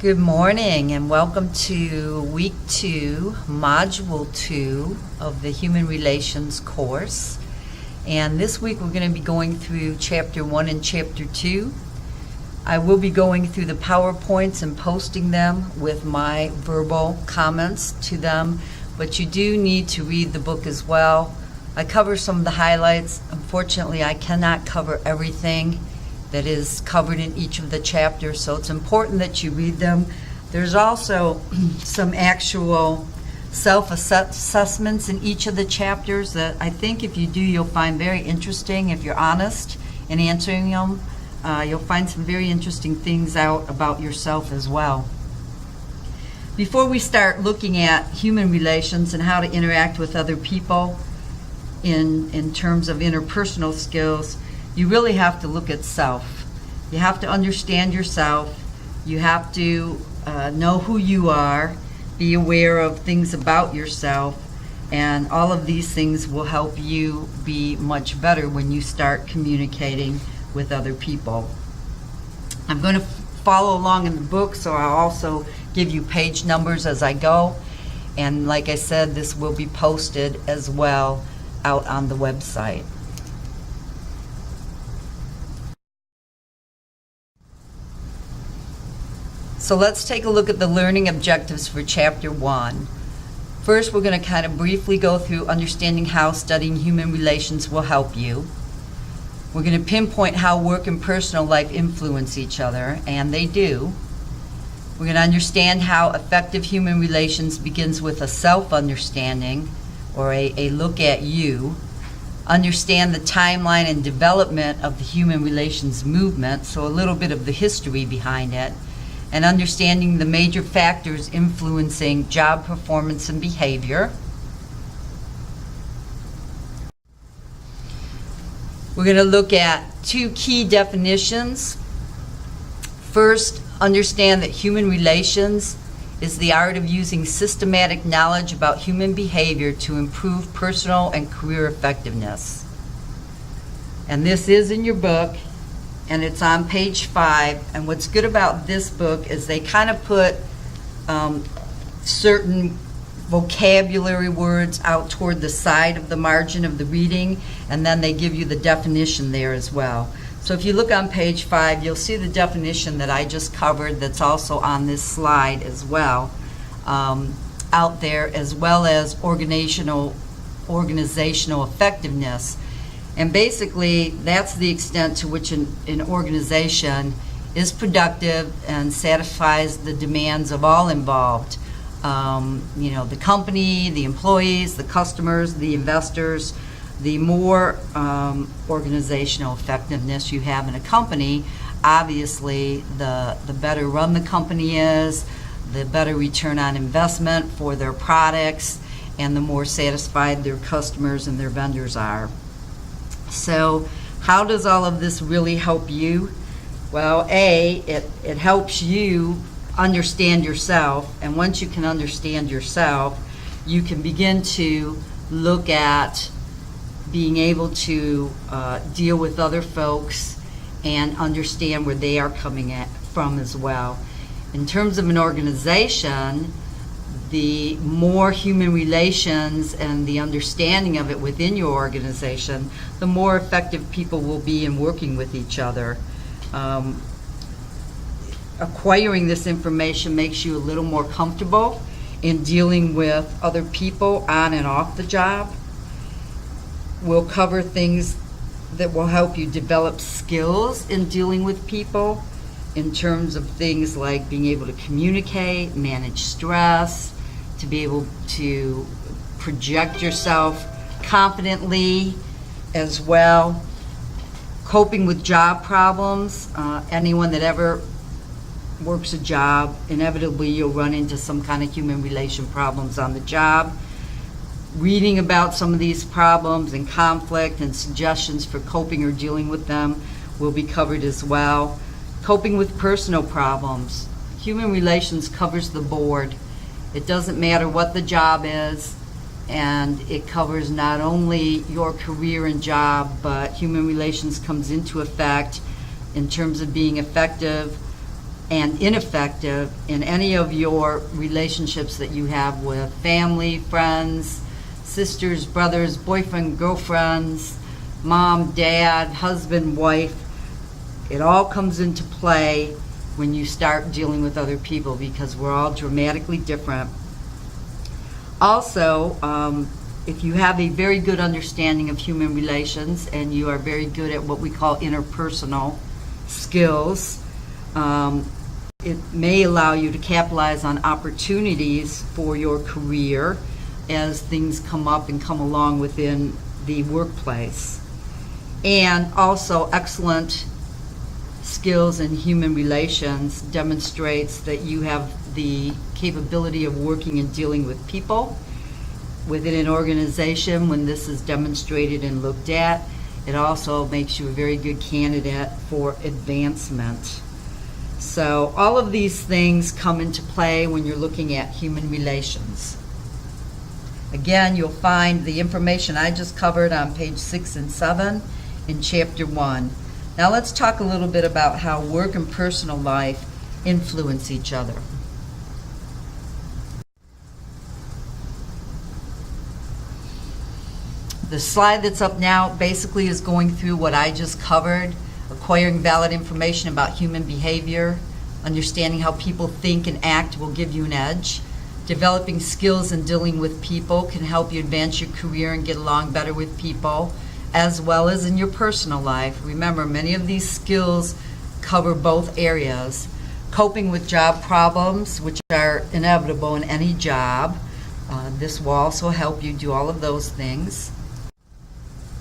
Good morning and welcome to week 2, module 2 of the Human Relations course. And this week we're going to be going through chapter 1 and chapter 2. I will be going through the PowerPoints and posting them with my verbal comments to them, but you do need to read the book as well. I cover some of the highlights. Unfortunately, I cannot cover everything that is covered in each of the chapters, so it's important that you read them. There's also some actual self-assessments in each of the chapters that I think if you do, you'll find very interesting. If you're honest in answering them, you'll find some very interesting things out about yourself as well. Before we start looking at human relations and how to interact with other people in terms of interpersonal skills, you really have to look at self. You have to understand yourself. You have to know who you are, be aware of things about yourself, and all of these things will help you be much better when you start communicating with other people. I'm going to follow along in the book, so I'll also give you page numbers as I go. And like I said, this will be posted as well out on the website. So let's take a look at the learning objectives for Chapter 1. First, we're going to kind of briefly go through understanding how studying human relations will help you. We're going to pinpoint how work and personal life influence each other, and they do. We're going to understand how effective human relations begins with a self-understanding, or a look at you. Understand the timeline and development of the human relations movement, so a little bit of the history behind it. And understanding the major factors influencing job performance and behavior. We're going to look at 2 key definitions. First, understand that human relations is the art of using systematic knowledge about human behavior to improve personal and career effectiveness. And this is in your book, and it's on page 5. And what's good about this book is they kind of put certain vocabulary words out toward the side of the margin of the reading, and then they give you the definition there as well. So if you look on page 5, you'll see the definition that I just covered that's also on this slide as well, out there, as well as organizational effectiveness. And basically, that's the extent to which an organization is productive and satisfies the demands of all involved. The company, the employees, the customers, the investors. The more organizational effectiveness you have in a company, obviously, the better run the company is, the better return on investment for their products, and the more satisfied their customers and their vendors are. So how does all of this really help you? Well, it helps you understand yourself, and once you can understand yourself, you can begin to look at being able to deal with other folks and understand where they are coming from as well. In terms of an organization, the more human relations and the understanding of it within your organization, the more effective people will be in working with each other. Acquiring this information makes you a little more comfortable in dealing with other people on and off the job. We'll cover things that will help you develop skills in dealing with people in terms of things like being able to communicate, manage stress, to be able to project yourself confidently as well, coping with job problems. Anyone that ever works a job, inevitably you'll run into some kind of human relation problems on the job. Reading about some of these problems and conflict and suggestions for coping or dealing with them will be covered as well. Coping with personal problems. Human relations covers the board. It doesn't matter what the job is, and it covers not only your career and job, but human relations comes into effect in terms of being effective and ineffective in any of your relationships that you have with family, friends, sisters, brothers, boyfriend, girlfriends, mom, dad, husband, wife. It all comes into play when you start dealing with other people, because we're all dramatically different. Also, if you have a very good understanding of human relations and you are very good at what we call interpersonal skills, it may allow you to capitalize on opportunities for your career as things come up and come along within the workplace. And also, excellent skills in human relations demonstrates that you have the capability of working and dealing with people within an organization. When this is demonstrated and looked at, it also makes you a very good candidate for advancement. So all of these things come into play when you're looking at human relations. Again, you'll find the information I just covered on page 6 and 7 in chapter 1. Now let's talk a little bit about how work and personal life influence each other. The slide that's up now basically is going through what I just covered: acquiring valid information about human behavior, understanding how people think and act will give you an edge, developing skills in dealing with people can help you advance your career and get along better with people, as well as in your personal life. Remember, many of these skills cover both areas. Coping with job problems, which are inevitable in any job. This will also help you do all of those things.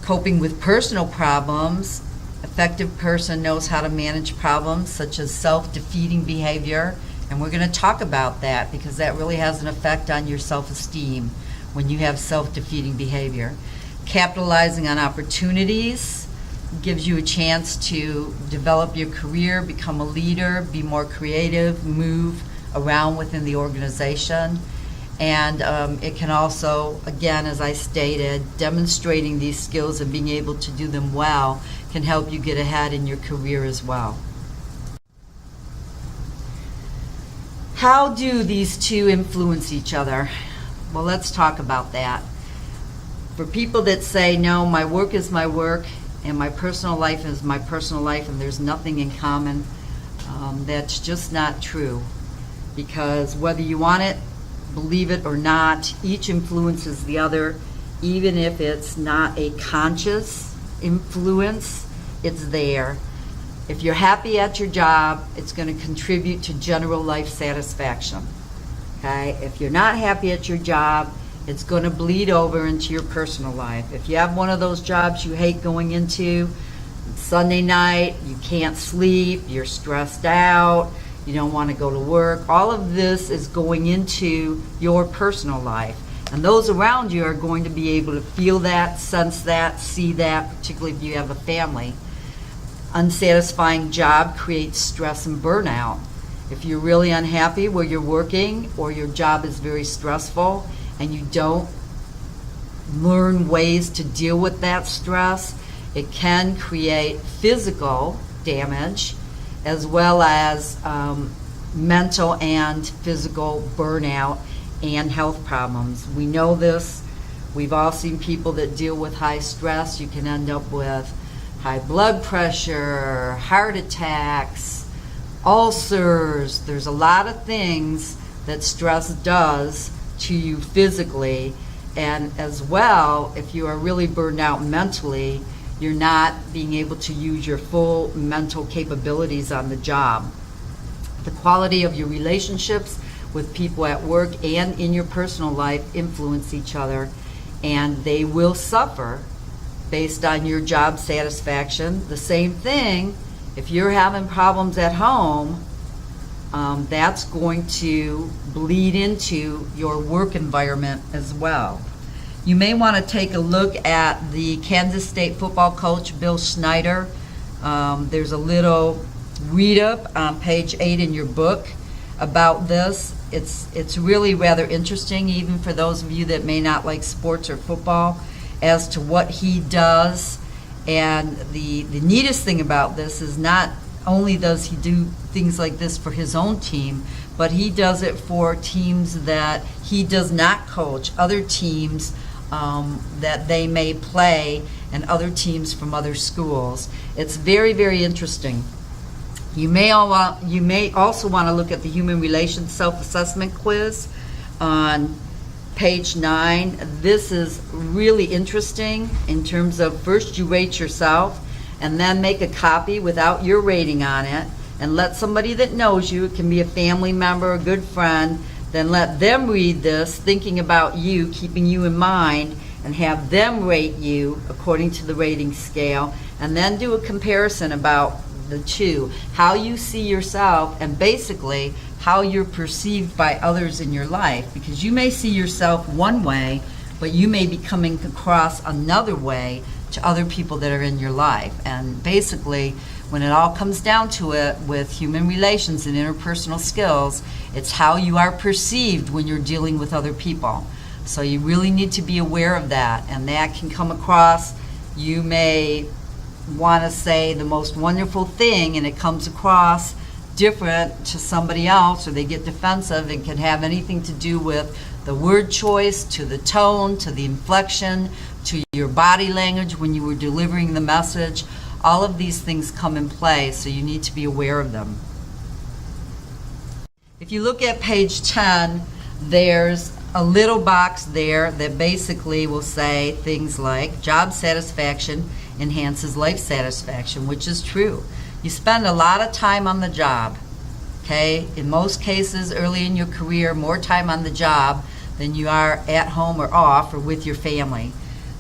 Coping with personal problems. Effective person knows how to manage problems such as self-defeating behavior, and we're going to talk about that because that really has an effect on your self-esteem when you have self-defeating behavior. Capitalizing on opportunities gives you a chance to develop your career, become a leader, be more creative, move around within the organization. And it can also, again, as I stated, demonstrating these skills and being able to do them well can help you get ahead in your career as well. How do these two influence each other? Well, let's talk about that. For people that say, no, my work is my work and my personal life is my personal life and there's nothing in common, that's just not true. Because whether you want it, believe it or not, each influences the other. Even if it's not a conscious influence, it's there. If you're happy at your job, it's going to contribute to general life satisfaction. Okay? If you're not happy at your job, it's going to bleed over into your personal life. If you have one of those jobs you hate going into, Sunday night, you can't sleep, you're stressed out, you don't want to go to work, all of this is going into your personal life. And those around you are going to be able to feel that, sense that, see that, particularly if you have a family. Unsatisfying job creates stress and burnout. If you're really unhappy where you're working or your job is very stressful and you don't learn ways to deal with that stress, it can create physical damage as well as mental and physical burnout and health problems. We know this. We've all seen people that deal with high stress. You can end up with high blood pressure, heart attacks, ulcers. There's a lot of things that stress does to you physically. And as well, if you are really burned out mentally, you're not being able to use your full mental capabilities on the job. The quality of your relationships with people at work and in your personal life influence each other, and they will suffer based on your job satisfaction. The same thing, if you're having problems at home, that's going to bleed into your work environment as well. You may want to take a look at the Kansas State football coach, Bill Snyder. There's a little read-up on page 8 in your book about this. It's really rather interesting, even for those of you that may not like sports or football, as to what he does. And the neatest thing about this is not only does he do things like this for his own team, but he does it for teams that he does not coach, other teams that they may play, and other teams from other schools. It's very, very interesting. You may also want to look at the Human Relations Self-Assessment Quiz on page 9. This is really interesting in terms of first you rate yourself and then make a copy without your rating on it and let somebody that knows you, it can be a family member, a good friend, then let them read this thinking about you, keeping you in mind, and have them rate you according to the rating scale, and then do a comparison about the two, how you see yourself, and basically how you're perceived by others in your life, because you may see yourself one way, but you may be coming across another way to other people that are in your life. And basically, when it all comes down to it with human relations and interpersonal skills, it's how you are perceived when you're dealing with other people. So you really need to be aware of that, and that can come across, you may want to say the most wonderful thing and it comes across different to somebody else, or they get defensive. It can have anything to do with the word choice, to the tone, to the inflection, to your body language when you were delivering the message. All of these things come in play, so you need to be aware of them. If you look at page 10, there's a little box there that basically will say things like job satisfaction enhances life satisfaction, which is true. You spend a lot of time on the job, okay? In most cases, early in your career, more time on the job than you are at home or off or with your family.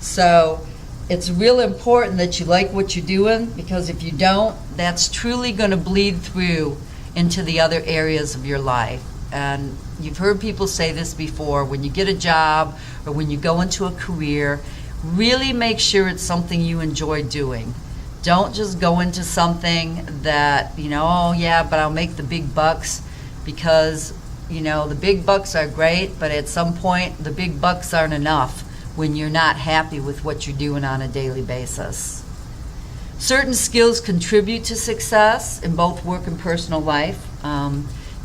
So it's real important that you like what you're doing, because if you don't, that's truly going to bleed through into the other areas of your life. And you've heard people say this before, when you get a job or when you go into a career, really make sure it's something you enjoy doing. Don't just go into something that, oh yeah, but I'll make the big bucks, because, the big bucks are great, but at some point the big bucks aren't enough when you're not happy with what you're doing on a daily basis. Certain skills contribute to success in both work and personal life.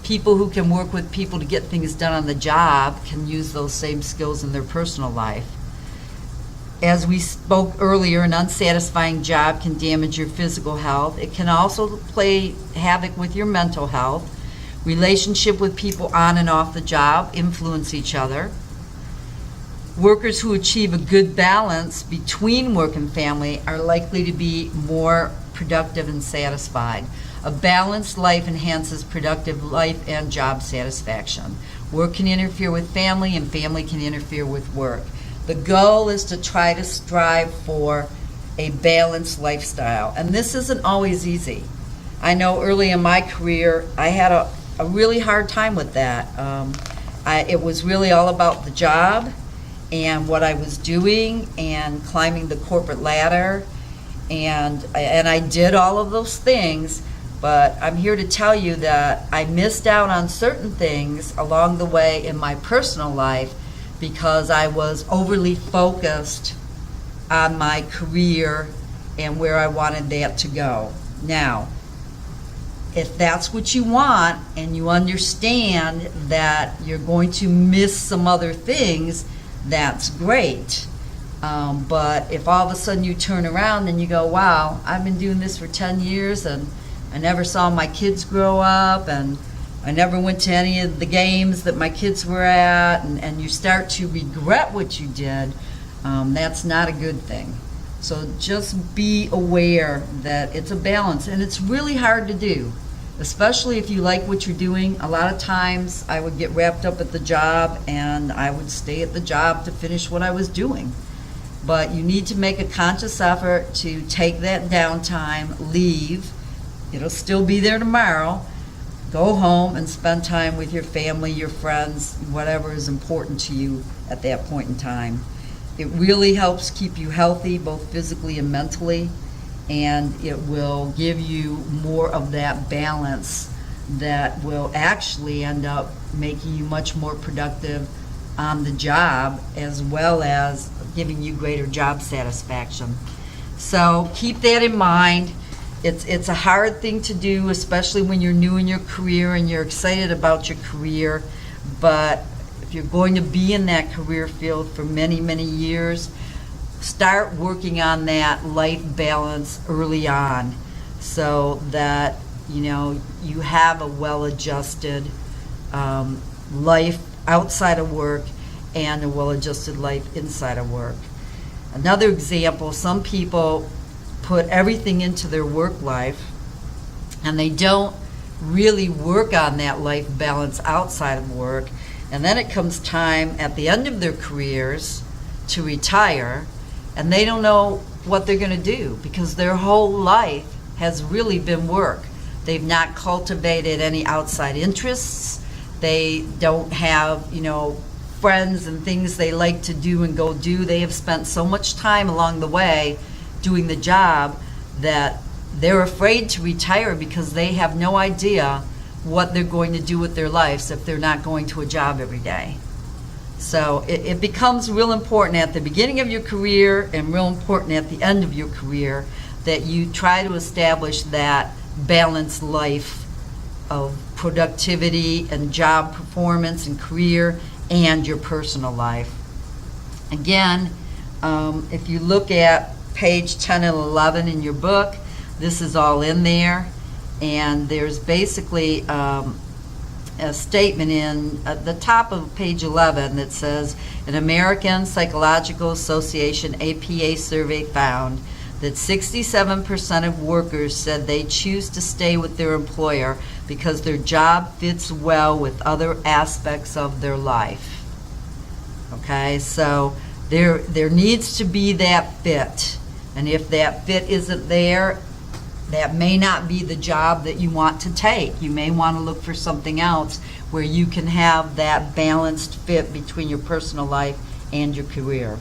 People who can work with people to get things done on the job can use those same skills in their personal life. As we spoke earlier, an unsatisfying job can damage your physical health. It can also play havoc with your mental health. Relationship with people on and off the job influence each other. Workers who achieve a good balance between work and family are likely to be more productive and satisfied. A balanced life enhances productive life and job satisfaction. Work can interfere with family, and family can interfere with work. The goal is to try to strive for a balanced lifestyle, and this isn't always easy. I know early in my career, I had a really hard time with that. It was really all about the job and what I was doing and climbing the corporate ladder, and I did all of those things, but I'm here to tell you that I missed out on certain things along the way in my personal life because I was overly focused on my career and where I wanted that to go. Now, if that's what you want and you understand that you're going to miss some other things, that's great. But if all of a sudden you turn around and you go, wow, I've been doing this for 10 years and I never saw my kids grow up, and I never went to any of the games that my kids were at, and you start to regret what you did, that's not a good thing. So just be aware that it's a balance, and it's really hard to do, especially if you like what you're doing. A lot of times I would get wrapped up at the job and I would stay at the job to finish what I was doing. But you need to make a conscious effort to take that downtime, leave. It'll still be there tomorrow. Go home and spend time with your family, your friends, whatever is important to you at that point in time. It really helps keep you healthy, both physically and mentally, and it will give you more of that balance that will actually end up making you much more productive on the job, as well as giving you greater job satisfaction. So keep that in mind. It's a hard thing to do, especially when you're new in your career and you're excited about your career. But if you're going to be in that career field for many, many years, start working on that life balance early on, so that you have a well-adjusted life outside of work and a well-adjusted life inside of work. Another example, some people put everything into their work life and they don't really work on that life balance outside of work, and then it comes time at the end of their careers to retire, and they don't know what they're going to do because their whole life has really been work. They've not cultivated any outside interests. They don't have friends and things they like to do and go do. They have spent so much time along the way doing the job that they're afraid to retire because they have no idea what they're going to do with their lives if they're not going to a job every day. So it becomes real important at the beginning of your career and real important at the end of your career that you try to establish that balanced life of productivity and job performance and career and your personal life. Again, if you look at page 10 and 11 in your book, this is all in there, and there's basically a statement in at the top of page 11 that says, an American Psychological Association APA survey found that 67% of workers said they choose to stay with their employer because their job fits well with other aspects of their life. Okay, so there needs to be that fit. And if that fit isn't there, that may not be the job that you want to take. You may want to look for something else where you can have that balanced fit between your personal life and your career.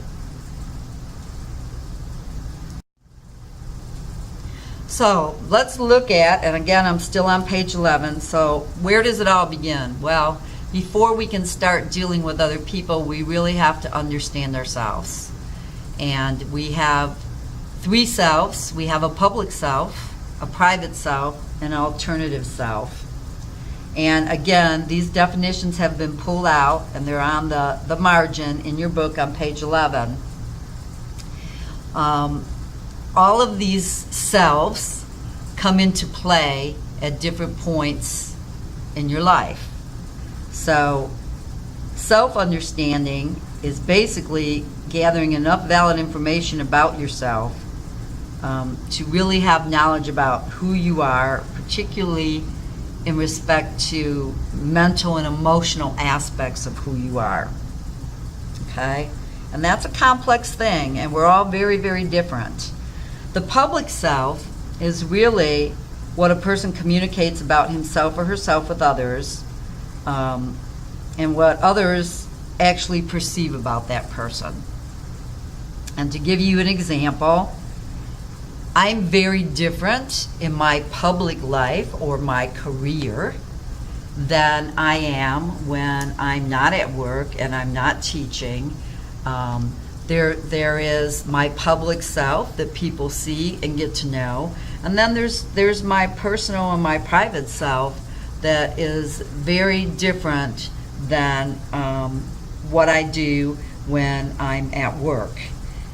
So let's look at, and again, I'm still on page 11, so where does it all begin? Well, before we can start dealing with other people, we really have to understand ourselves. And we have three selves. We have a public self, a private self, and an alternative self. And again, these definitions have been pulled out, and they're on the margin in your book on page 11. All of these selves come into play at different points in your life. So self-understanding is basically gathering enough valid information about yourself to really have knowledge about who you are, particularly in respect to mental and emotional aspects of who you are. Okay? And that's a complex thing, and we're all very, very different. The public self is really what a person communicates about himself or herself with others, and what others actually perceive about that person. And to give you an example, I'm very different in my public life or my career than I am when I'm not at work and I'm not teaching. There is my public self that people see and get to know, and then there's my personal and my private self that is very different than what I do when I'm at work,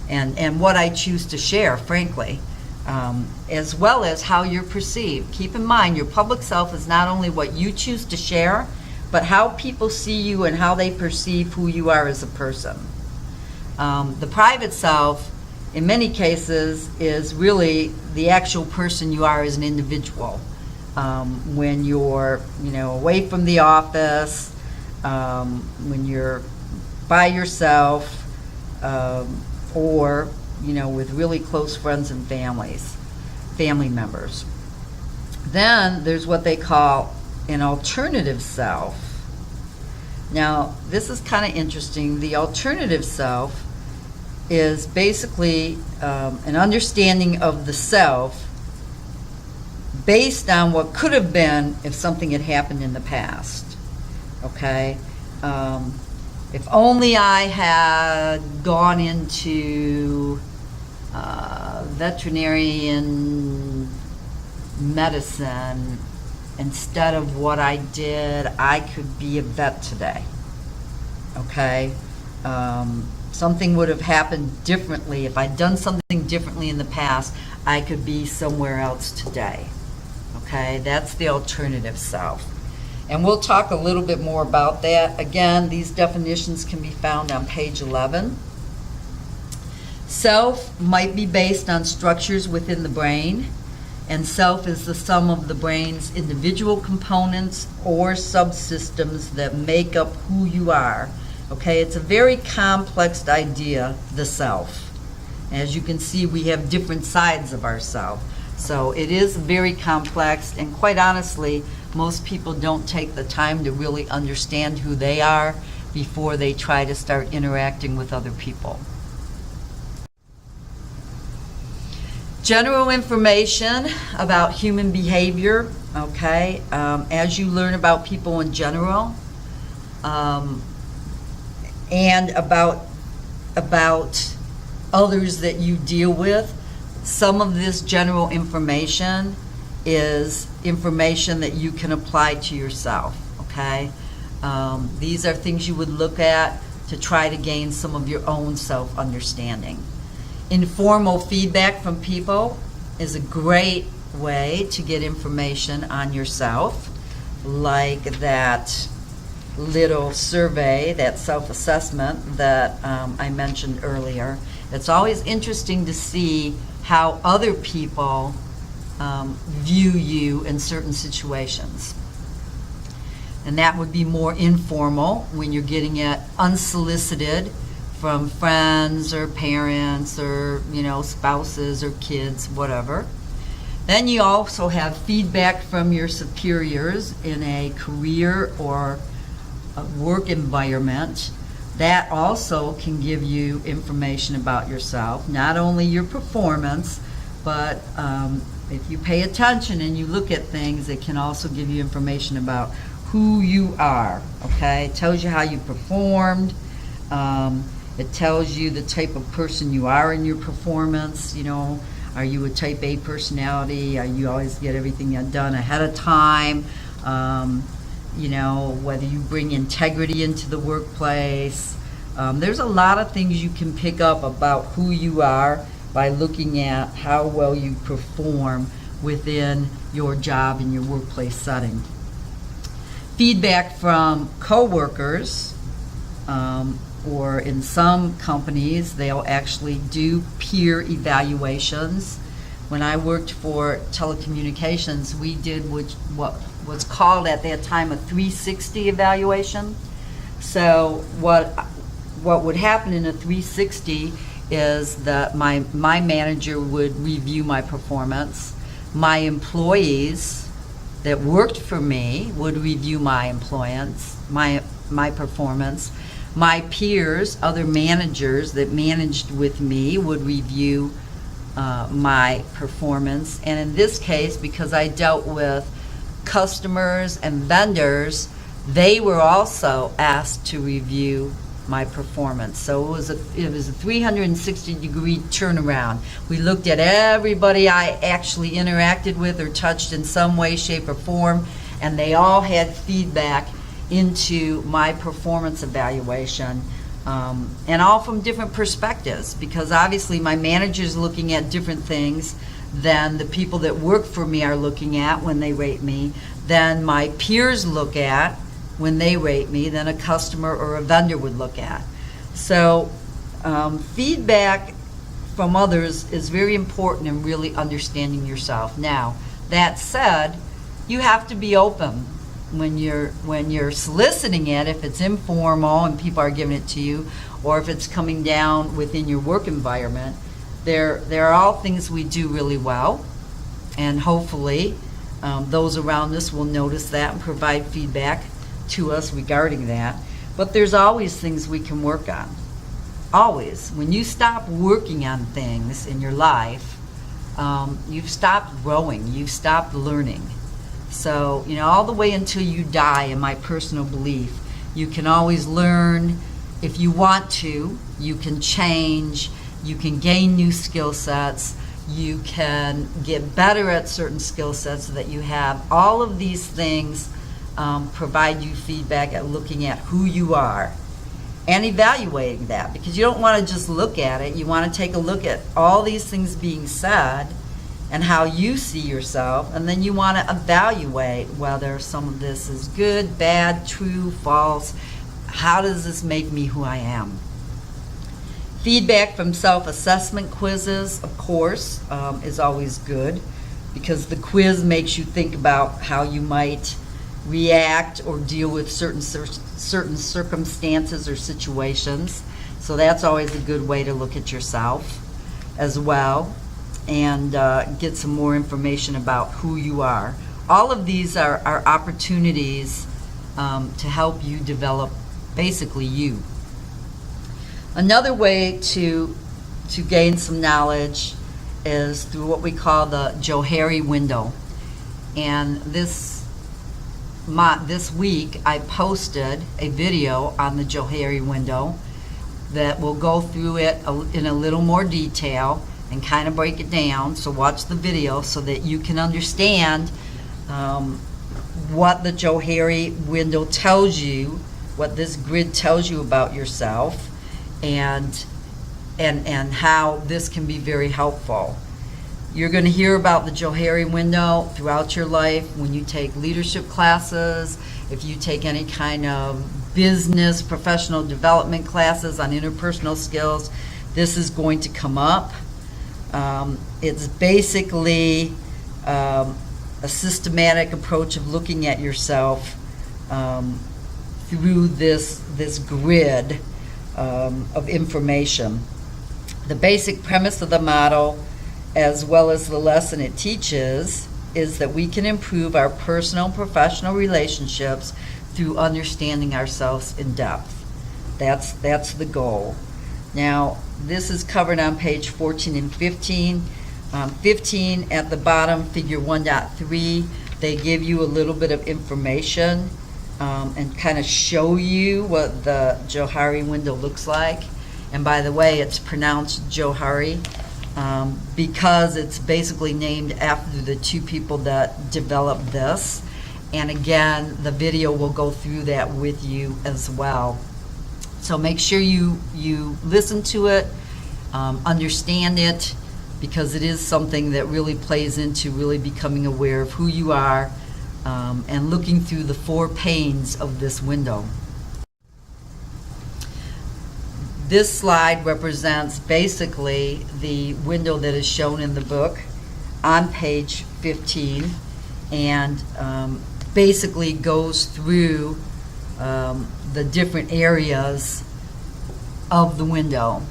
and what I choose to share, frankly, as well as how you're perceived. Keep in mind, your public self is not only what you choose to share, but how people see you and how they perceive who you are as a person. The private self, in many cases, is really the actual person you are as an individual. When you're, away from the office, when you're by yourself, or, with really close friends and family members. Then there's what they call an alternative self. Now, this is kind of interesting. The alternative self is basically an understanding of the self based on what could have been if something had happened in the past. Okay? If only I had gone into veterinarian medicine, instead of what I did, I could be a vet today. Okay? Something would have happened differently. If I'd done something differently in the past, I could be somewhere else today. Okay? That's the alternative self. And we'll talk a little bit more about that. Again, these definitions can be found on page 11. Self might be based on structures within the brain, and self is the sum of the brain's individual components or subsystems that make up who you are. Okay, it's a very complex idea, the self. As you can see, we have different sides of ourself. So it is very complex, and quite honestly, most people don't take the time to really understand who they are before they try to start interacting with other people. General information about human behavior, okay? As you learn about people in general, and about others that you deal with, some of this general information is information that you can apply to yourself, okay? These are things you would look at to try to gain some of your own self-understanding. Informal feedback from people is a great way to get information on yourself, like that little survey, that self-assessment that I mentioned earlier. It's always interesting to see how other people view you in certain situations. And that would be more informal when you're getting it unsolicited from friends or parents or, spouses or kids, whatever. Then you also have feedback from your superiors in a career or a work environment. That also can give you information about yourself, not only your performance, but if you pay attention and you look at things, it can also give you information about who you are, okay? It tells you how you performed. It tells you the type of person you are in your performance. Are you a type A personality? Are you always get everything done ahead of time? Whether you bring integrity into the workplace. There's a lot of things you can pick up about who you are by looking at how well you perform within your job and your workplace setting. Feedback from coworkers, or in some companies, they'll actually do peer evaluations. When I worked for telecommunications, we did what was called at that time a 360 evaluation. So what would happen in a 360 is that my manager would review my performance. My employees that worked for me would review my performance. My peers, other managers that managed with me, would review my performance. And in this case, because I dealt with customers and vendors, they were also asked to review my performance. So it was a 360-degree turnaround. We looked at everybody I actually interacted with or touched in some way, shape, or form, and they all had feedback into my performance evaluation, and all from different perspectives, because obviously my manager's looking at different things than the people that work for me are looking at when they rate me, than my peers look at when they rate me, than a customer or a vendor would look at. So feedback from others is very important in really understanding yourself. Now, that said, you have to be open when you're soliciting it, if it's informal and people are giving it to you, or if it's coming down within your work environment. There are all things we do really well, and hopefully those around us will notice that and provide feedback to us regarding that. But there's always things we can work on. Always. When you stop working on things in your life, you've stopped growing, you've stopped learning. So, all the way until you die, in my personal belief, you can always learn. If you want to, you can change, you can gain new skill sets, You can get better at certain skill sets so that you have all of these things provide you feedback at looking at who you are and evaluating that, because you don't want to just look at it. You want to take a look at all these things being said and how you see yourself, and then you want to evaluate whether some of this is good, bad, true, false. How does this make me who I am? Feedback from self-assessment quizzes, of course, is always good, because the quiz makes you think about how you might react or deal with certain circumstances or situations. So that's always a good way to look at yourself as well, and get some more information about who you are. All of these are opportunities to help you develop basically you. Another way to gain some knowledge is through what we call the Johari window. And this week I posted a video on the Johari window that will go through it in a little more detail and kind of break it down. So watch the video so that you can understand what the Johari window tells you, what this grid tells you about yourself, and how this can be very helpful. You're going to hear about the Johari window throughout your life when you take leadership classes, if you take any kind of business, professional development classes on interpersonal skills. This is going to come up. It's basically a systematic approach of looking at yourself through this grid of information. The basic premise of the model, as well as the lesson it teaches, is that we can improve our personal and professional relationships through understanding ourselves in depth. That's the goal. Now, this is covered on page 14 and 15. 15 at the bottom, figure 1.3, they give you a little bit of information and kind of show you what the Johari window looks like. And by the way, it's pronounced Johari because it's basically named after the two people that developed this. And again, the video will go through that with you as well. So make sure you listen to it, understand it, because it is something that really plays into really becoming aware of who you are and looking through the 4 panes of this window. This slide represents basically the window that is shown in the book on page 15, and basically goes through the different areas of the window.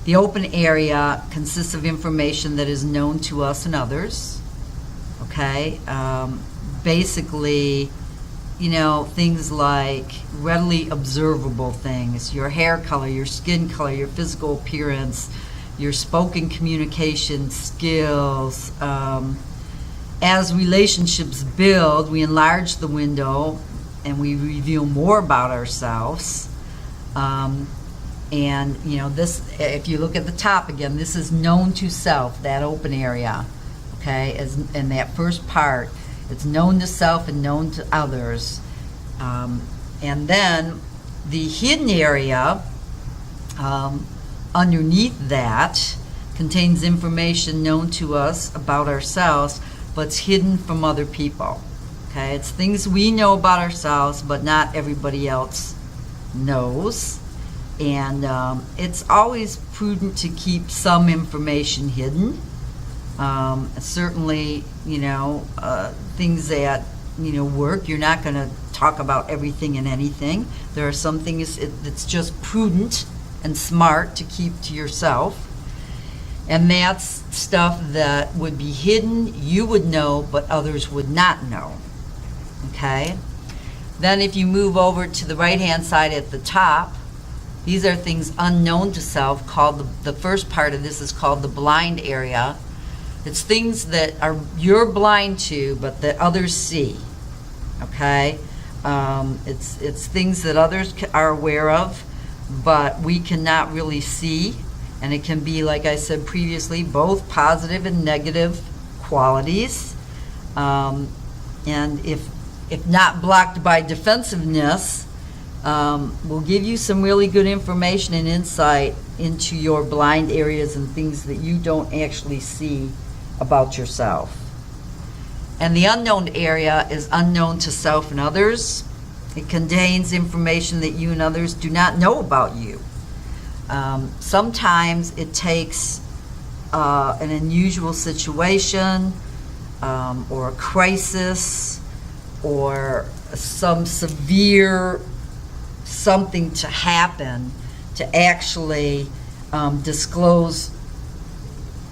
The open area consists of information that is known to us and others. Okay, basically, you know, things like readily observable things, your hair color, your skin color, your physical appearance, your spoken communication skills. As relationships build, we enlarge the window and we reveal more about ourselves. And you know, this, if you look at the top again, this is known to self, that open area. Okay, in that first part, it's known to self and known to others. And then the hidden area underneath that contains information known to us about ourselves, but it's hidden from other people. Okay, it's things we know about ourselves, but not everybody else knows. And it's always prudent to keep some information hidden. Certainly, you know, things that, you know, work, you're not going to talk about everything and anything. There are some things that's just prudent and smart to keep to yourself. And that's stuff that would be hidden, you would know, but others would not know. Okay? Then if you move over to the right-hand side at the top, these are things unknown to self, called the first part of this is called the blind area. It's things that you're blind to, but that others see. Okay? It's things that others are aware of, but we cannot really see. And it can be, like I said previously, both positive and negative qualities. And if not blocked by defensiveness, will give you some really good information and insight into your blind areas and things that you don't actually see about yourself. And the unknown area is unknown to self and others. It contains information that you and others do not know about you. Sometimes it takes an unusual situation or a crisis or some severe something to happen to actually disclose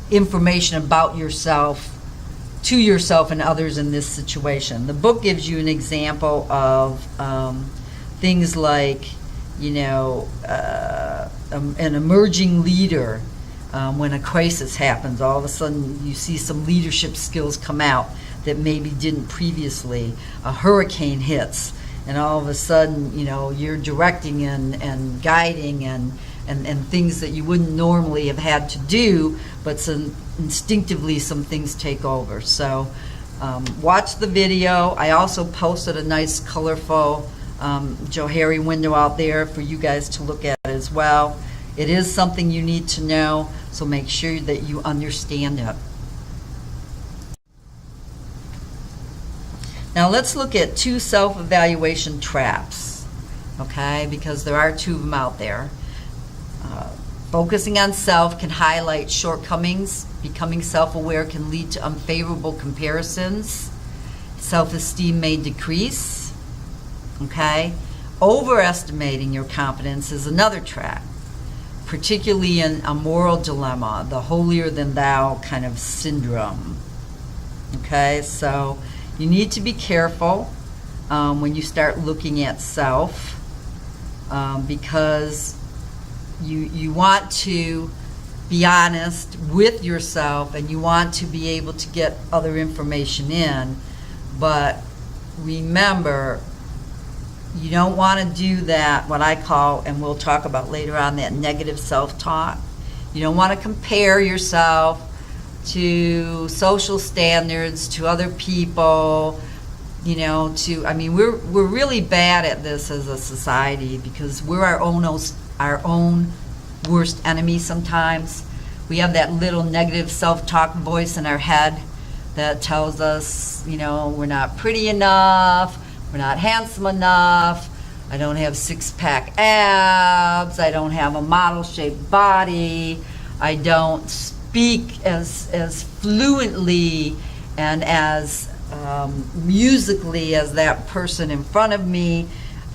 information about yourself to yourself and others in this situation. The book gives you an example of things like, an emerging leader. When a crisis happens, all of a sudden you see some leadership skills come out that maybe didn't previously. A hurricane hits, and all of a sudden, you're directing and guiding and things that you wouldn't normally have had to do, but instinctively some things take over. So watch the video. I also posted a nice colorful Johari window out there for you guys to look at as well. It is something you need to know, so make sure that you understand it. Now let's look at 2 self-evaluation traps, okay? Because there are 2 of them out there. Focusing on self can highlight shortcomings. Becoming self-aware can lead to unfavorable comparisons. Self-esteem may decrease, okay? Overestimating your confidence is another trap, particularly in a moral dilemma, the holier-than-thou kind of syndrome. Okay, so you need to be careful when you start looking at self, because you want to be honest with yourself and you want to be able to get other information in, but remember, you don't want to do that, what I call, and we'll talk about later on, that negative self-talk. You don't want to compare yourself to social standards, to other people, we're really bad at this as a society because we're our own worst enemy sometimes. We have that little negative self-talk voice in our head that tells us, we're not pretty enough, we're not handsome enough, I don't have 6-pack abs, I don't have a model-shaped body, I don't speak as fluently and as musically as that person in front of me.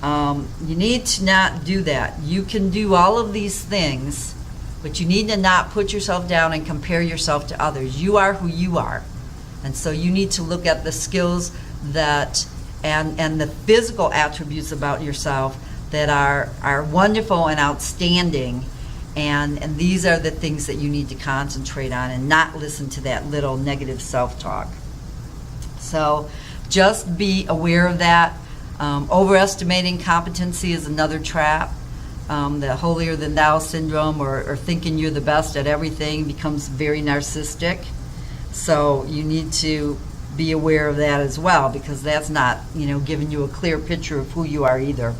You need to not do that. You can do all of these things, but you need to not put yourself down and compare yourself to others. You are who you are. And so you need to look at the skills that and the physical attributes about yourself that are wonderful and outstanding, and these are the things that you need to concentrate on and not listen to that little negative self-talk. So just be aware of that. Overestimating competency is another trap. The holier-than-thou syndrome, or thinking you're the best at everything, becomes very narcissistic. So you need to be aware of that as well, because that's not, giving you a clear picture of who you are either.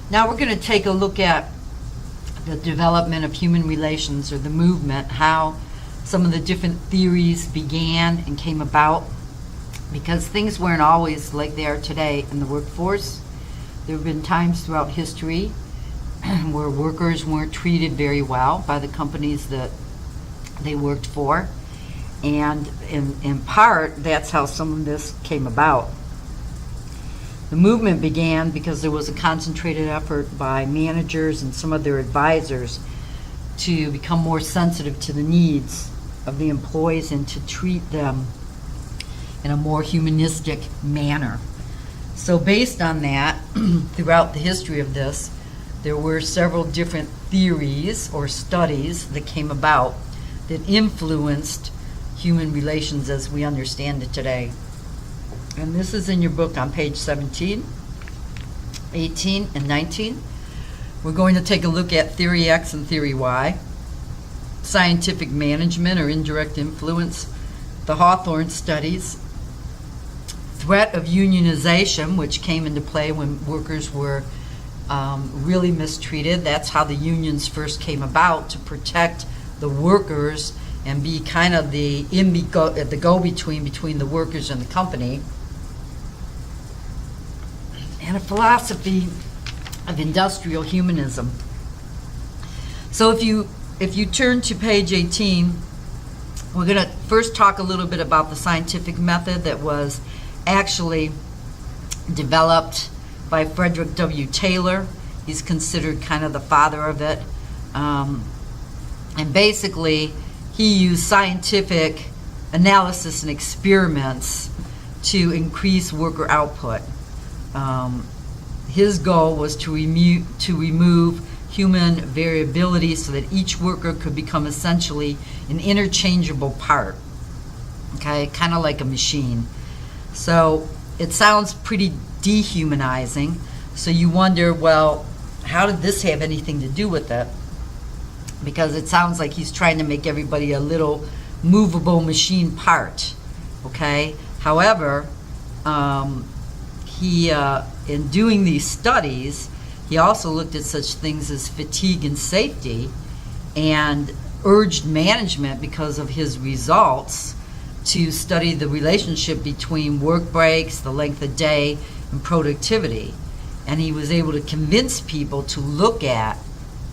Now we're going to take a look at the development of human relations, or the movement, how some of the different theories began and came about, because things weren't always like they are today in the workforce. There have been times throughout history where workers weren't treated very well by the companies that they worked for, and in part that's how some of this came about. The movement began because there was a concentrated effort by managers and some of their advisors to become more sensitive to the needs of the employees and to treat them in a more humanistic manner. So based on that, throughout the history of this, there were several different theories or studies that came about that influenced human relations as we understand it today. And this is in your book on page 17, 18, and 19. We're going to take a look at theory X and theory Y, scientific management or indirect influence, the Hawthorne studies, threat of unionization, which came into play when workers were really mistreated. That's how the unions first came about, to protect the workers and be kind of the go-between between the workers and the company. And a philosophy of industrial humanism. So if you turn to page 18, we're going to first talk a little bit about the scientific method that was actually developed by Frederick W. Taylor. He's considered kind of the father of it. And basically, he used scientific analysis and experiments to increase worker output. His goal was to remove human variability so that each worker could become essentially an interchangeable part, okay, kind of like a machine. So it sounds pretty dehumanizing, so you wonder, well, how did this have anything to do with it? Because it sounds like he's trying to make everybody a little movable machine part, okay? However, in doing these studies, he also looked at such things as fatigue and safety, and urged management, because of his results, to study the relationship between work breaks, the length of day, and productivity. And he was able to convince people to look at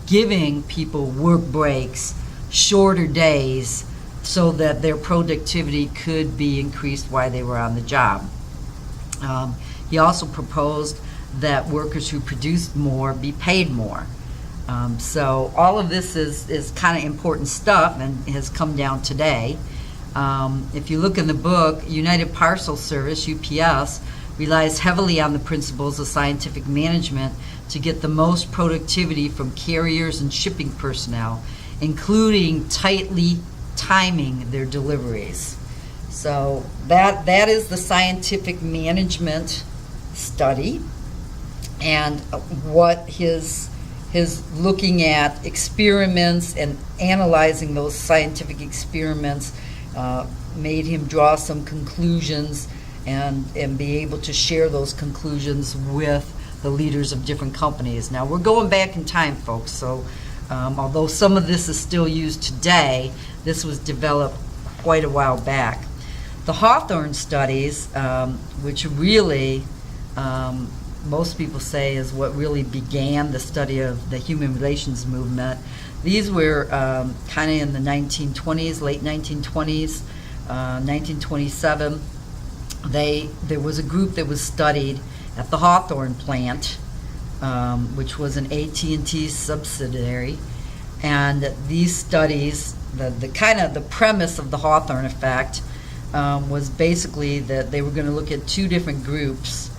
giving people work breaks, shorter days, so that their productivity could be increased while they were on the job. He also proposed that workers who produced more be paid more. So all of this is kind of important stuff and has come down today. If you look in the book, United Parcel Service, UPS, relies heavily on the principles of scientific management to get the most productivity from carriers and shipping personnel, including tightly timing their deliveries. So that is the scientific management study, and what his looking at experiments and analyzing those scientific experiments made him draw some conclusions and be able to share those conclusions with the leaders of different companies. Now, we're going back in time, folks, so although some of this is still used today, this was developed quite a while back. The Hawthorne studies, which really most people say is what really began the study of the human relations movement. These were kind of in the 1920s, late 1920s, 1927. There was a group that was studied at the Hawthorne plant, which was an AT&T subsidiary, and these studies, the premise of the Hawthorne effect was basically that they were going to look at two different groups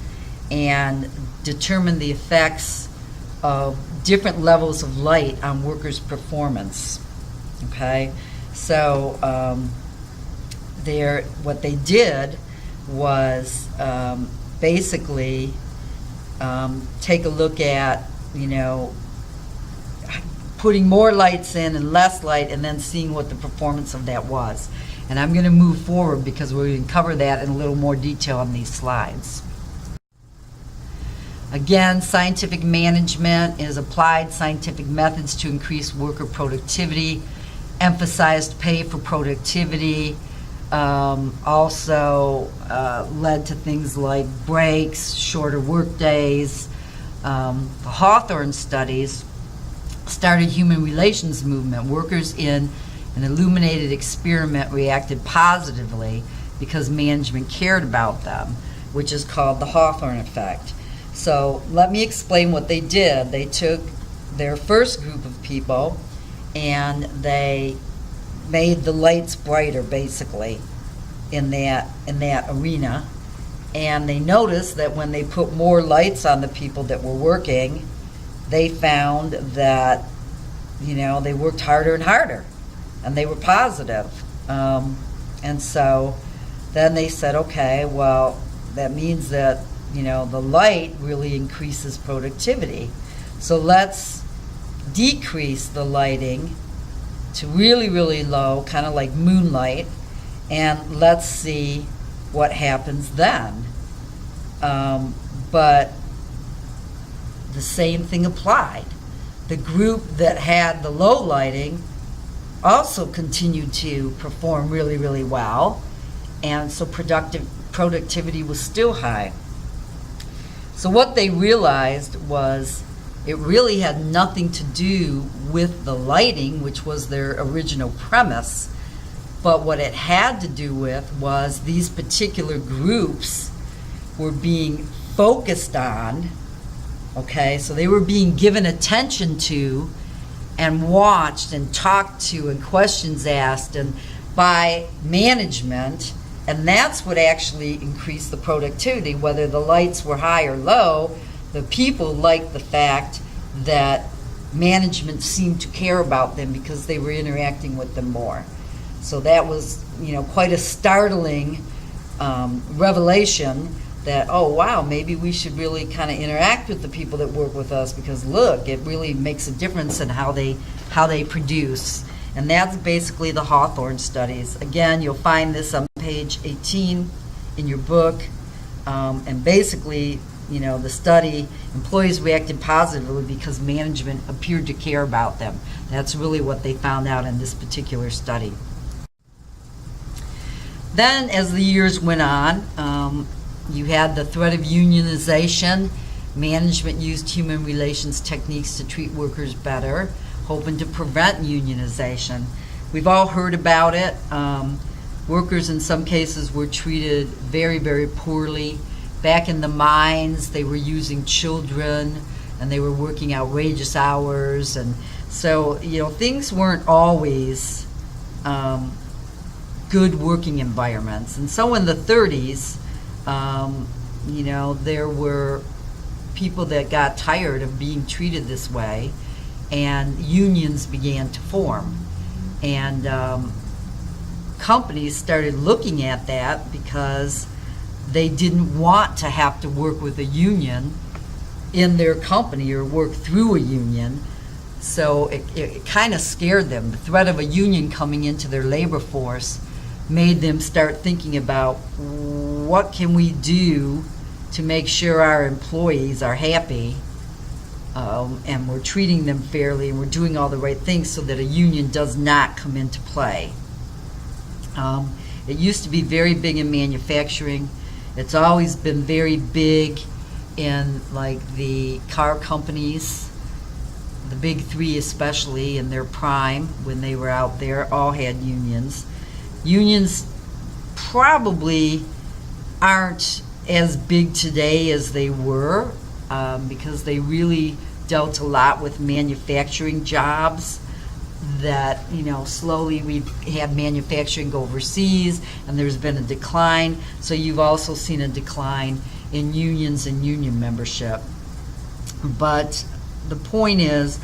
and determine the effects of different levels of light on workers' performance. Okay, so what they did was basically take a look at, putting more lights in and less light, and then seeing what the performance of that was. And I'm going to move forward because we're going to cover that in a little more detail on these slides. Again, scientific management is applied scientific methods to increase worker productivity, emphasized pay for productivity, also led to things like breaks, shorter work days. The Hawthorne studies started human relations movement. Workers in an illuminated experiment reacted positively because management cared about them, which is called the Hawthorne effect. So let me explain what they did. They took their first group of people and they made the lights brighter, basically, in that arena. And they noticed that when they put more lights on the people that were working, they found that, they worked harder and harder, and they were positive. And so then they said, okay, well, that means that, the light really increases productivity. So let's decrease the lighting to really, really low, kind of like moonlight, and let's see what happens then. But the same thing applied. The group that had the low lighting also continued to perform really, really well, and so productivity was still high. So what they realized was it really had nothing to do with the lighting, which was their original premise, but what it had to do with was these particular groups were being focused on, okay? So they were being given attention to and watched and talked to and questions asked and by management, and that's what actually increased the productivity. Whether the lights were high or low, the people liked the fact that management seemed to care about them because they were interacting with them more. So that was, quite a startling revelation that, oh wow, maybe we should really kind of interact with the people that work with us, because look, it really makes a difference in how they produce. And that's basically the Hawthorne studies. Again, you'll find this on page 18 in your book. And basically, the study, employees reacted positively because management appeared to care about them. That's really what they found out in this particular study. Then, as the years went on, you had the threat of unionization. Management used human relations techniques to treat workers better, hoping to prevent unionization. We've all heard about it. Workers in some cases were treated very, very poorly. Back in the mines, they were using children and they were working outrageous hours. And so, things weren't always good working environments. And so in the 30s, there were people that got tired of being treated this way, and unions began to form. And companies started looking at that because they didn't want to have to work with a union in their company or work through a union. So it kind of scared them. The threat of a union coming into their labor force made them start thinking about what can we do to make sure our employees are happy, and we're treating them fairly and we're doing all the right things so that a union does not come into play. It used to be very big in manufacturing. It's always been very big in like the car companies. The big three especially in their prime when they were out there all had unions. Unions probably aren't as big today as they were, because they really dealt a lot with manufacturing jobs that, slowly we've had manufacturing go overseas and there's been a decline. So you've also seen a decline in unions and union membership. But the point is,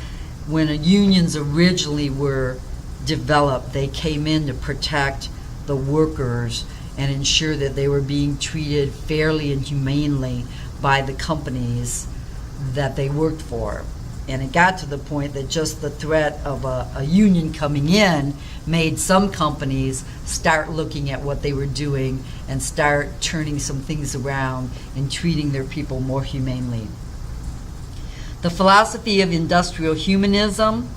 when unions originally were developed, they came in to protect the workers and ensure that they were being treated fairly and humanely by the companies that they worked for. And it got to the point that just the threat of a union coming in made some companies start looking at what they were doing and start turning some things around and treating their people more humanely. The philosophy of industrial humanism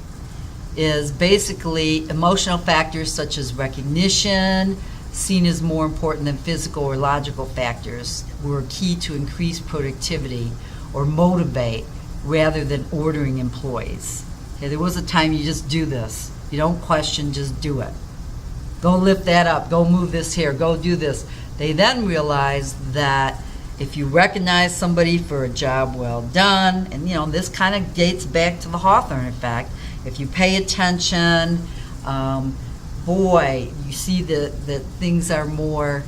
is basically emotional factors such as recognition, seen as more important than physical or logical factors, were key to increase productivity or motivate rather than ordering employees. Okay, there was a time you just do this. You don't question, just do it. Go lift that up, go move this here, go do this. They then realized that if you recognize somebody for a job well done, and this kind of dates back to the Hawthorne effect, if you pay attention, you see that things are more,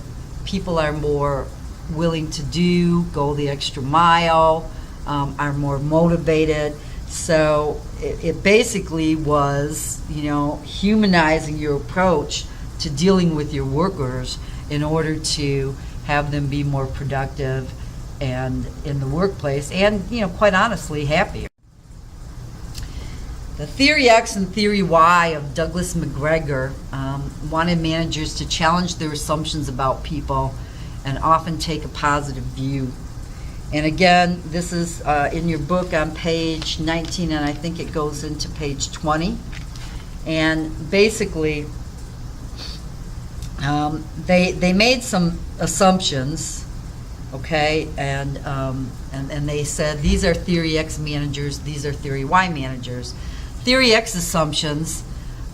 people are more willing to do, go the extra mile, are more motivated. So it basically was, humanizing your approach to dealing with your workers in order to have them be more productive and in the workplace and, quite honestly, happier. The Theory X and Theory Y of Douglas McGregor wanted managers to challenge their assumptions about people and often take a positive view. And again, this is in your book on page 19, and I think it goes into page 20. And basically, they made some assumptions, okay, and they said these are Theory X managers, these are Theory Y managers. Theory X assumptions,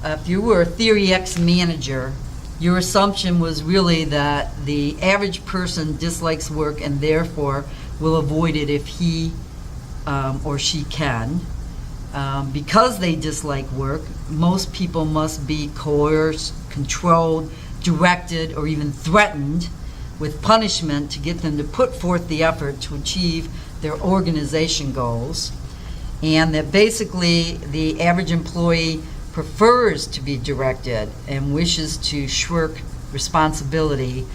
if you were a Theory X manager, your assumption was really that the average person dislikes work and therefore will avoid it if he or she can. Because they dislike work, most people must be coerced, controlled, directed, or even threatened with punishment to get them to put forth the effort to achieve their organization goals. And that basically the average employee prefers to be directed and wishes to shirk responsibility,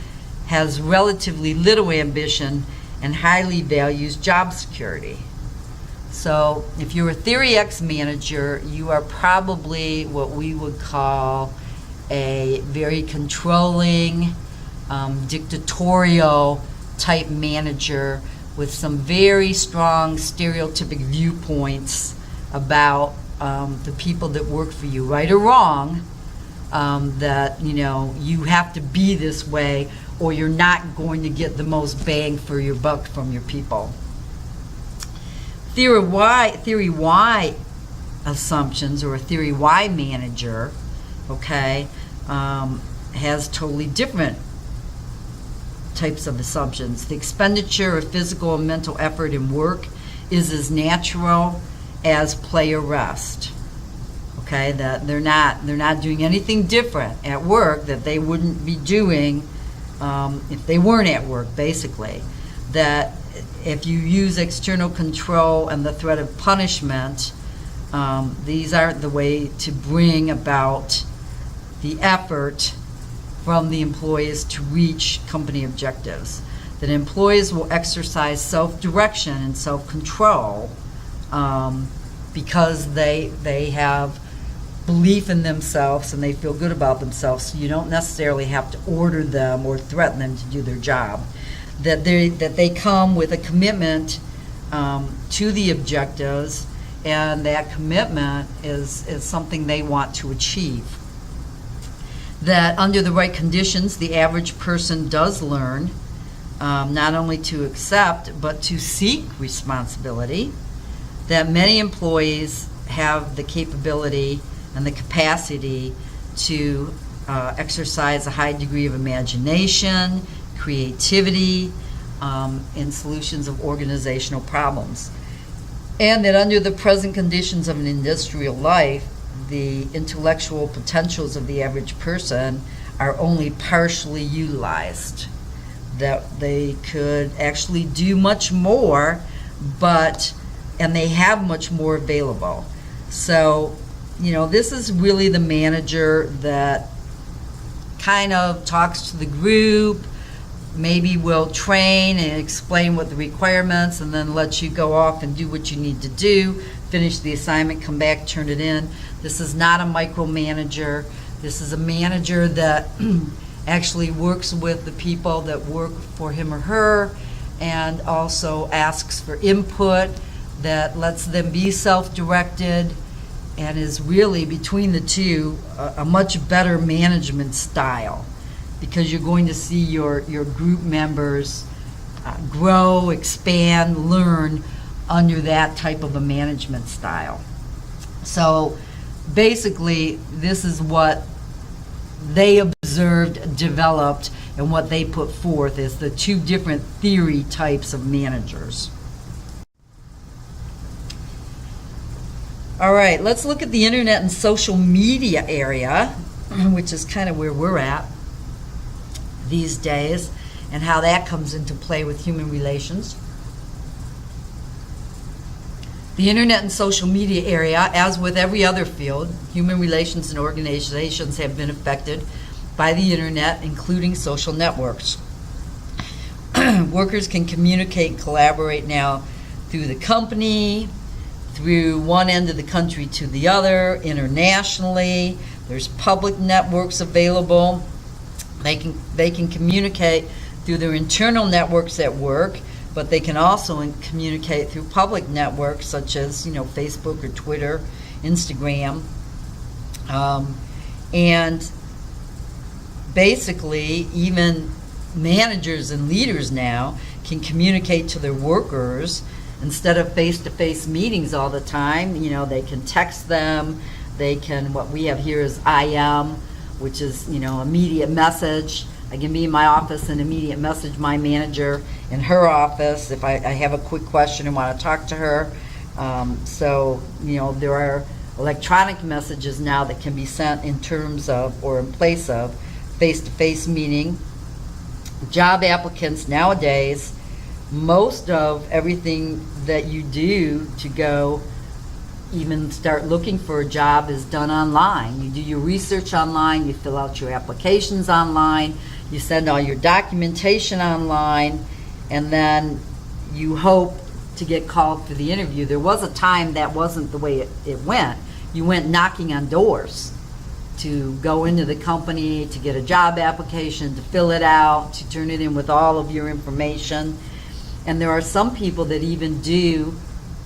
has relatively little ambition, and highly values job security. So if you're a Theory X manager, you are probably what we would call a very controlling, dictatorial type manager with some very strong stereotypic viewpoints about the people that work for you, right or wrong, that you have to be this way or you're not going to get the most bang for your buck from your people. Theory Y assumptions, or a Theory Y manager, okay, has totally different types of assumptions. The expenditure of physical and mental effort in work is as natural as play or rest. Okay, that they're not doing anything different at work that they wouldn't be doing if they weren't at work, basically. That if you use external control and the threat of punishment, these aren't the way to bring about the effort from the employees to reach company objectives. That employees will exercise self-direction and self-control because they have belief in themselves and they feel good about themselves. So you don't necessarily have to order them or threaten them to do their job. That they come with a commitment to the objectives, and that commitment is something they want to achieve. That under the right conditions, the average person does learn not only to accept, but to seek responsibility. That many employees have the capability and the capacity to exercise a high degree of imagination, creativity, in solutions of organizational problems. And that under the present conditions of an industrial life, the intellectual potentials of the average person are only partially utilized. That they could actually do much more, and they have much more available. So, this is really the manager that kind of talks to the group, maybe will train and explain what the requirements, and then let you go off and do what you need to do, finish the assignment, come back, turn it in. This is not a micromanager. This is a manager that actually works with the people that work for him or her, and also asks for input, that lets them be self-directed, and is really, between the two, a much better management style, because you're going to see your group members grow, expand, learn under that type of a management style. So basically, this is what they observed, developed, and what they put forth is the two different theory types of managers. All right, let's look at the internet and social media area, which is kind of where we're at these days, and how that comes into play with human relations. The internet and social media area, as with every other field, human relations and organizations have been affected by the internet, including social networks. Workers can communicate and collaborate now through the company, through one end of the country to the other, internationally. There's public networks available. They can communicate through their internal networks at work, but they can also communicate through public networks such as, Facebook or Twitter, Instagram. And basically, even managers and leaders now can communicate to their workers instead of face-to-face meetings all the time. They can text them. They can, what we have here is IM, which is, immediate message. I can be in my office and immediate message my manager in her office if I have a quick question and want to talk to her. So, there are electronic messages now that can be sent in terms of or in place of face-to-face meeting. Job applicants nowadays, most of everything that you do to go even start looking for a job is done online. You do your research online, you fill out your applications online, you send all your documentation online, and then you hope to get called for the interview. There was a time that wasn't the way it went. You went knocking on doors to go into the company, to get a job application, to fill it out, to turn it in with all of your information. And there are some people that even do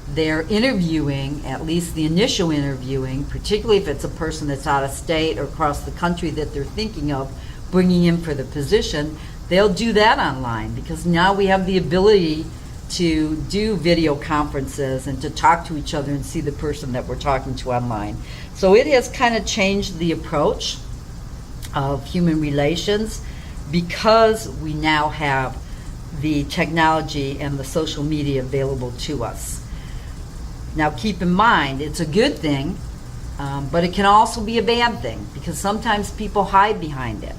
their interviewing, at least the initial interviewing, particularly if it's a person that's out of state or across the country that they're thinking of bringing in for the position, they'll do that online because now we have the ability to do video conferences and to talk to each other and see the person that we're talking to online. So it has kind of changed the approach of human relations because we now have the technology and the social media available to us. Now keep in mind, it's a good thing, but it can also be a bad thing because sometimes people hide behind it.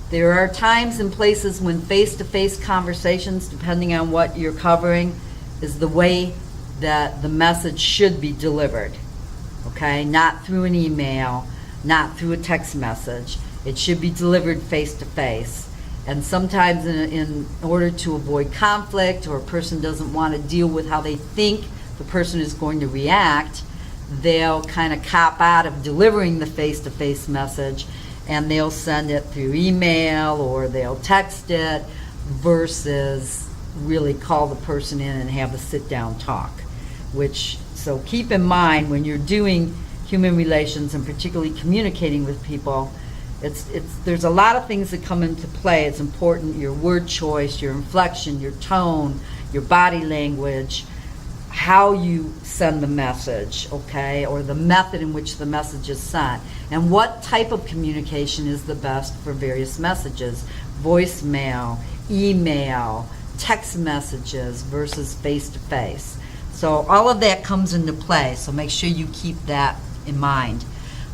There are times and places when face-to-face conversations, depending on what you're covering, is the way that the message should be delivered. Okay? Not through an email, not through a text message. It should be delivered face-to-face. And sometimes in order to avoid conflict, or a person doesn't want to deal with how they think the person is going to react, they'll kind of cop out of delivering the face-to-face message, and they'll send it through email or they'll text it versus really call the person in and have a sit-down talk. So keep in mind when you're doing human relations and particularly communicating with people, there's a lot of things that come into play. It's important, your word choice, your inflection, your tone, your body language, how you send the message, okay, or the method in which the message is sent, and what type of communication is the best for various messages, voicemail, email, text messages versus face-to-face. So all of that comes into play, so make sure you keep that in mind.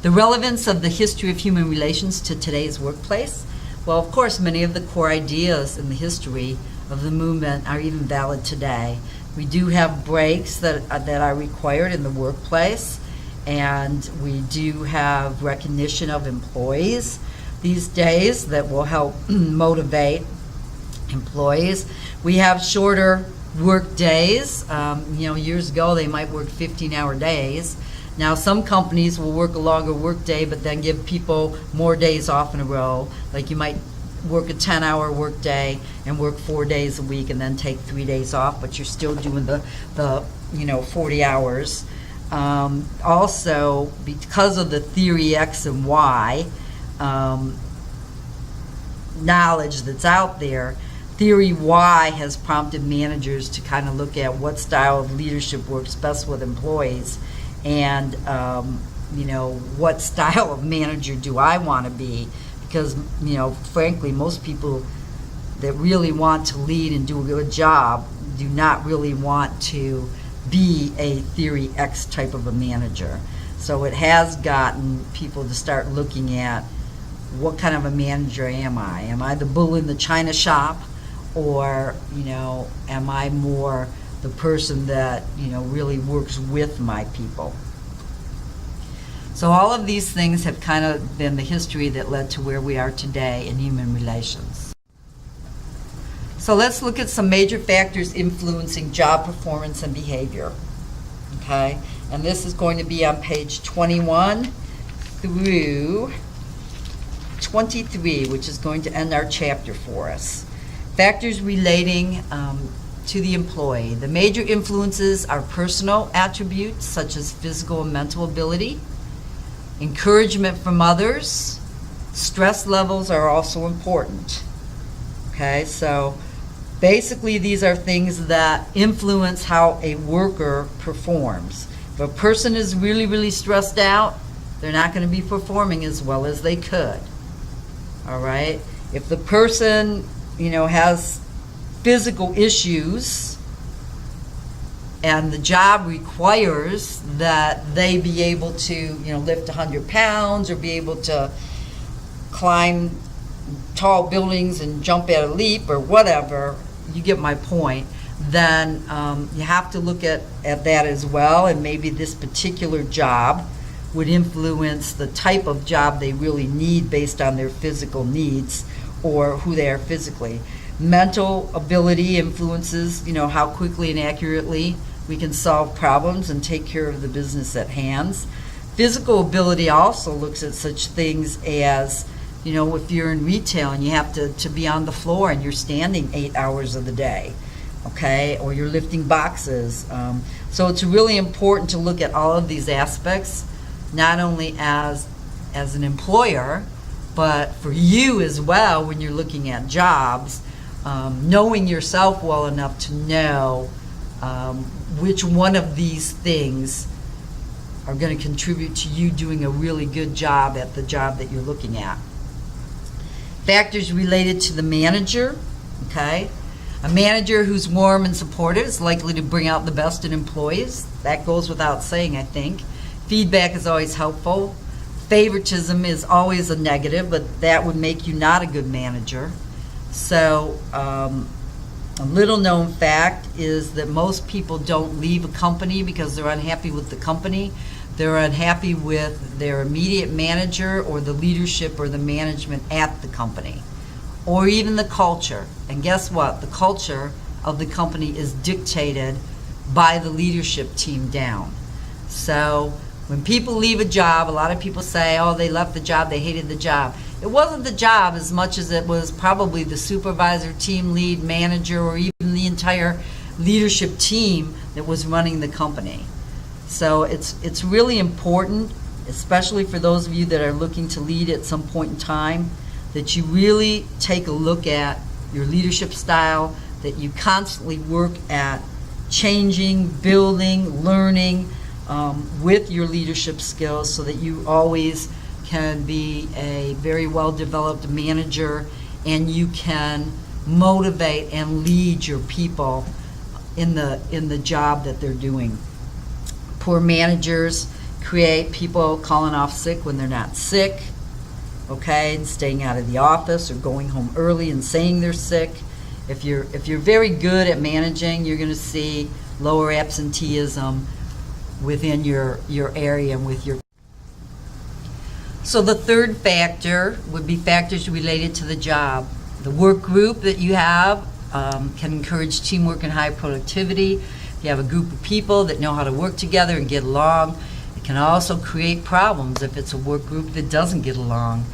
The relevance of the history of human relations to today's workplace. Well, of course, many of the core ideas in the history of the movement are even valid today. We do have breaks that are required in the workplace, and we do have recognition of employees these days that will help motivate employees. We have shorter work days. Years ago they might work 15-hour days. Now some companies will work a longer work day but then give people more days off in a row. Like you might work a 10-hour work day and work 4 days a week and then take 3 days off, but you're still doing the 40 hours. Also, because of the theory X and Y knowledge that's out there, theory Y has prompted managers to kind of look at what style of leadership works best with employees and what style of manager do I want to be. Because, frankly, most people that really want to lead and do a good job do not really want to be a Theory X type of a manager. So it has gotten people to start looking at what kind of a manager am I? Am I the bull in the china shop? Or, am I more the person that, really works with my people? So all of these things have kind of been the history that led to where we are today in human relations. So let's look at some major factors influencing job performance and behavior. okay? And this is going to be on page 21 through 23, which is going to end our chapter for us. Factors relating to the employee. The major influences are personal attributes such as physical and mental ability, encouragement from others. Stress levels are also important. Okay, so basically these are things that influence how a worker performs. If a person is really, really stressed out, they're not going to be performing as well as they could. All right? If the person, has physical issues and the job requires that they be able to, lift 100 pounds or be able to climb tall buildings and jump at a leap or whatever, you get my point, then you have to look at that as well, and maybe this particular job would influence the type of job they really need based on their physical needs or who they are physically. Mental ability influences, how quickly and accurately we can solve problems and take care of the business at hand. Physical ability also looks at such things as, if you're in retail and you have to be on the floor and you're standing 8 hours of the day, okay, or you're lifting boxes. So it's really important to look at all of these aspects, not only as an employer, but for you as well when you're looking at jobs, knowing yourself well enough to know which one of these things are going to contribute to you doing a really good job at the job that you're looking at. Factors related to the manager, okay? A manager who's warm and supportive is likely to bring out the best in employees. That goes without saying, I think. Feedback is always helpful. Favoritism is always a negative, but that would make you not a good manager. So, a little known fact is that most people don't leave a company because they're unhappy with the company. They're unhappy with their immediate manager or the leadership or the management at the company, or even the culture. And guess what? The culture of the company is dictated by the leadership team down. So when people leave a job, a lot of people say, oh, they left the job, they hated the job. It wasn't the job as much as it was probably the supervisor, team lead, manager, or even the entire leadership team that was running the company. So it's really important, especially for those of you that are looking to lead at some point in time, that you really take a look at your leadership style, that you constantly work at changing, building, learning with your leadership skills so that you always can be a very well-developed manager and you can motivate and lead your people in the job that they're doing. Poor managers create people calling off sick when they're not sick, okay, and staying out of the office or going home early and saying they're sick. If you're very good at managing, you're going to see lower absenteeism within your area and with your. So the third factor would be factors related to the job. The work group that you have can encourage teamwork and high productivity. If you have a group of people that know how to work together and get along, it can also create problems if it's a work group that doesn't get along.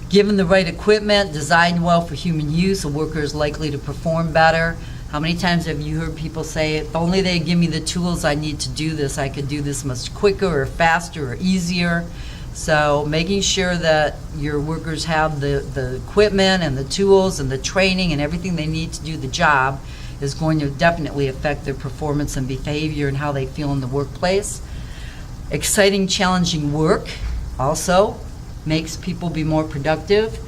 Given the right equipment, designed well for human use, a worker is likely to perform better. How many times have you heard people say, if only they give me the tools I need to do this, I could do this much quicker or faster or easier. So making sure that your workers have the equipment and the tools and the training and everything they need to do the job is going to definitely affect their performance and behavior and how they feel in the workplace. Exciting, challenging work also makes people be more productive.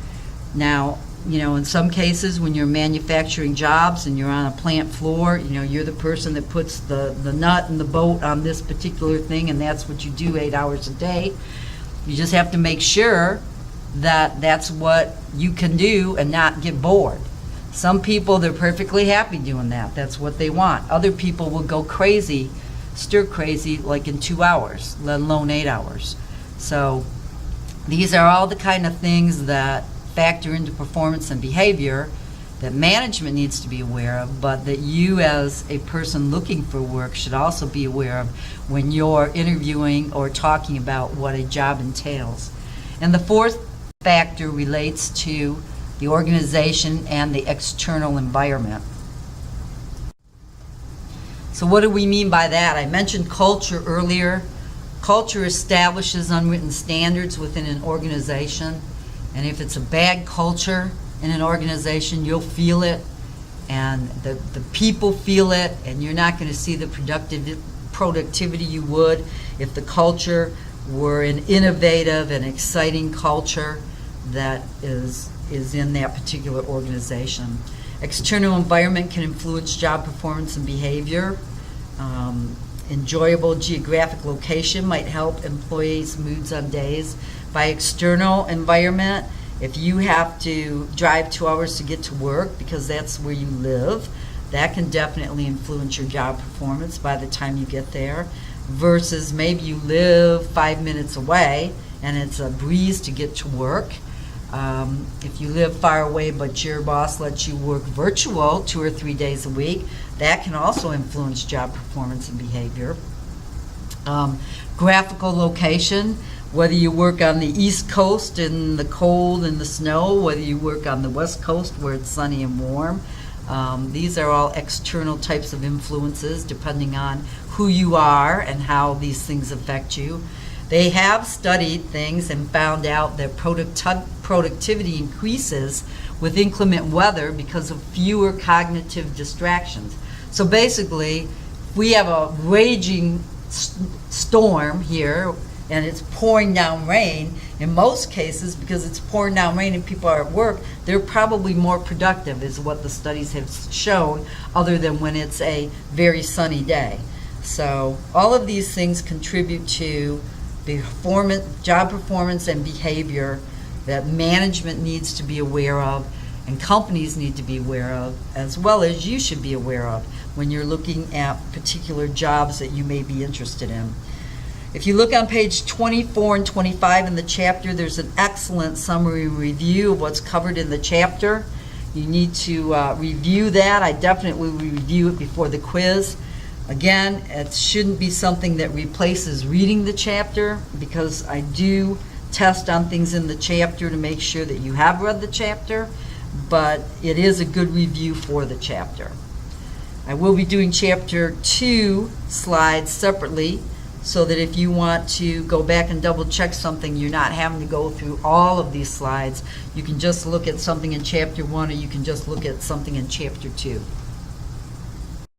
Now, in some cases when you're manufacturing jobs and you're on a plant floor, you're the person that puts the nut in the bolt on this particular thing, and that's what you do 8 hours a day. You just have to make sure that that's what you can do and not get bored. Some people, they're perfectly happy doing that. That's what they want. Other people will go crazy, stir crazy, like in 2 hours, let alone 8 hours. So these are all the kind of things that factor into performance and behavior that management needs to be aware of, but that you as a person looking for work should also be aware of when you're interviewing or talking about what a job entails. And the fourth factor relates to the organization and the external environment. So what do we mean by that? I mentioned culture earlier. Culture establishes unwritten standards within an organization, and if it's a bad culture in an organization, you'll feel it, and the people feel it, and you're not going to see the productivity you would if the culture were an innovative and exciting culture that is in that particular organization. External environment can influence job performance and behavior. Enjoyable geographic location might help employees' moods on days. By external environment, if you have to drive 2 hours to get to work because that's where you live, that can definitely influence your job performance by the time you get there, versus maybe you live 5 minutes away and it's a breeze to get to work. If you live far away but your boss lets you work virtual 2 or 3 days a week, that can also influence job performance and behavior. Graphical location, whether you work on the East Coast in the cold and the snow, whether you work on the West Coast where it's sunny and warm, these are all external types of influences depending on who you are and how these things affect you. They have studied things and found out that productivity increases with inclement weather because of fewer cognitive distractions. So basically, we have a raging storm here and it's pouring down rain. In most cases, because it's pouring down rain and people are at work, they're probably more productive, is what the studies have shown, other than when it's a very sunny day. So all of these things contribute to job performance and behavior that management needs to be aware of and companies need to be aware of, as well as you should be aware of when you're looking at particular jobs that you may be interested in. If you look on page 24 and 25 in the chapter, there's an excellent summary review of what's covered in the chapter. You need to review that. I definitely will review it before the quiz. Again, it shouldn't be something that replaces reading the chapter, because I do test on things in the chapter to make sure that you have read the chapter, but it is a good review for the chapter. I will be doing chapter 2 slides separately, so that if you want to go back and double check something, you're not having to go through all of these slides. You can just look at something in chapter 1, or you can just look at something in chapter 2.